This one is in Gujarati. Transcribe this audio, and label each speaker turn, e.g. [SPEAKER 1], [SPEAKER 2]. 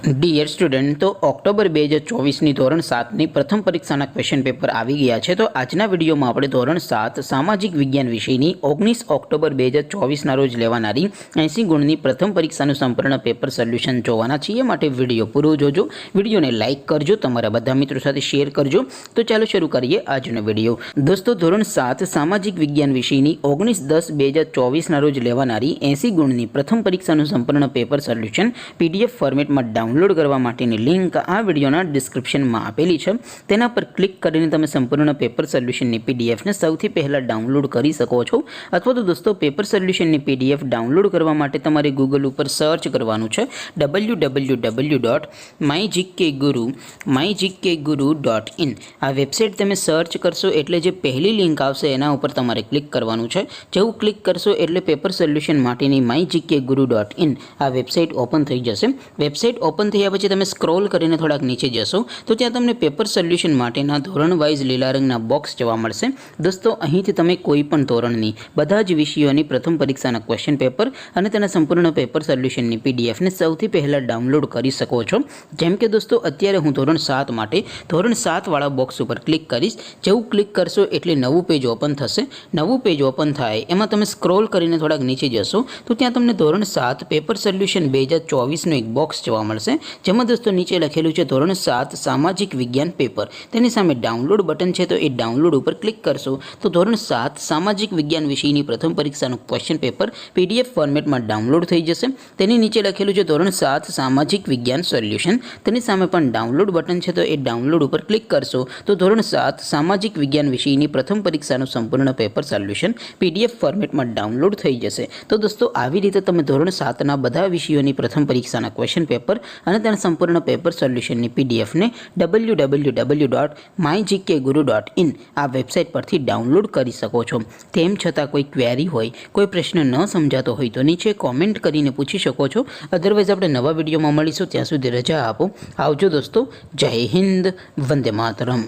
[SPEAKER 1] ડિયર સ્ટુડન્ટ, તો ઓક્ટોબર 2024ની ધોરણ 7ની પ્રથમ પરીક્ષાના ક્વેશ્ચન પેપર આવી ગયા છે. તો આજના વિડીયોમાં આપણે ધોરણ 7 સામાજિક વિજ્ઞાન વિષયની 19 ઓક્ટોબર 2024ના રોજ લેવાનારી 80 ગુણની પ્રથમ પરીક્ષાનું સંપૂર્ણ પેપર સોલ્યુશન જોવાના છીએ. માટે વિડીયો પૂરો જોજો, વિડીયોને લાઇક કરજો, તમારા બધા મિત્રો સાથે શેર કરજો. તો ચાલો શરૂ કરીએ આજનો વિડીયો. દોસ્તો, ધોરણ 7 સામાજિક વિજ્ઞાન વિષયની 19/10/2024ના રોજ લેવાનારી 80 ગુણની પ્રથમ પરીક્ષાનું સંપૂર્ણ પેપર સોલ્યુશન PDF ફોર્મેટમાં ડાઉનલોડ કરવા માટેની લિંક આ વિડીયોના ડિસ્ક્રિપ્શનમાં આપેલી છે. તેના પર ક્લિક કરીને તમે સંપૂર્ણ પેપર સોલ્યુશનની PDFને સૌથી પહેલાં ડાઉનલોડ કરી શકો છો. અથવા તો દોસ્તો, પેપર સોલ્યુશનની PDF ડાઉનલોડ કરવા માટે તમારે ગૂગલ ઉપર સર્ચ કરવાનું છે www.mygkguru.in. આ વેબસાઇટ તમે સર્ચ કરશો એટલે જે પહેલી લિંક આવશે એના ઉપર તમારે ક્લિક કરવાનું છે. જેવું ક્લિક કરશો એટલે પેપર સોલ્યુશન માટેની mygkguru.in આ વેબસાઇટ ઓપન થઈ જશે. વેબસાઇટ ઓપન થયા પછી તમે સ્ક્રોલ કરીને થોડાક નીચે જશો તો ત્યાં તમને પેપર સોલ્યુશન માટેના ધોરણ વાઇઝ લીલા રંગના બોક્સ જોવા મળશે. દોસ્તો, અહીંથી તમે કોઈ પણ ધોરણની બધા જ વિષયોની પ્રથમ પરીક્ષાના ક્વેશ્ચન પેપર અને તેના સંપૂર્ણ પેપર સોલ્યુશનની PDFને સૌથી પહેલાં ડાઉનલોડ કરી શકો છો. જેમ કે દોસ્તો, અત્યારે હું ધોરણ 7 માટે ધોરણ 7 વાળા બોક્સ ઉપર ક્લિક કરીશ. જેવું ક્લિક કરશો એટલે નવું પેજ ઓપન થશે. નવું પેજ ઓપન થાય એમાં તમે સ્ક્રોલ કરીને થોડાક નીચે જશો તો ત્યાં તમને ધોરણ 7 પેપર સોલ્યુશન 2024નું એક બોક્સ જોવા મળશે, જેમાં દોસ્તો નીચે લખેલું છે ધોરણ 7 સામાજિક વિજ્ઞાન પેપર. તેની સામે ડાઉનલોડ બટન છે, તો એ ડાઉનલોડ ઉપર ક્લિક કરશો તો ધોરણ 7 સામાજિક વિજ્ઞાન વિષયની પ્રથમ પરીક્ષાનું ક્વેશ્ચન પેપર PDF ફોર્મેટમાં ડાઉનલોડ થઈ જશે. તેની નીચે લખેલું છે ધોરણ 7 સામાજિક વિજ્ઞાન સોલ્યુશન. તેની સામે પણ ડાઉનલોડ બટન છે, તો એ ડાઉનલોડ ઉપર ક્લિક કરશો તો ધોરણ 7 સામાજિક વિજ્ઞાન વિષયની પ્રથમ પરીક્ષાનું સંપૂર્ણ પેપર સોલ્યુશન PDF ફોર્મેટમાં ડાઉનલોડ થઈ જશે. તો દોસ્તો, આવી રીતે તમે ધોરણ 7ના બધા વિષયોની પ્રથમ પરીક્ષાના ક્વેશ્ચન પેપર અને તેના સંપૂર્ણ પેપર સોલ્યુશનની PDFને www.mygkguru.in આ વેબસાઇટ પરથી ડાઉનલોડ કરી શકો છો. તેમ છતાં કોઈ ક્વેરી હોય, કોઈ પ્રશ્ન ન સમજાતો હોય તો નીચે કોમેન્ટ કરીને પૂછી શકો છો. અધરવાઇઝ આપણે નવા વિડીયોમાં મળીશું. ત્યાં સુધી રજા આપો. આવજો દોસ્તો. જય હિન્દ. વંદે માતરમ.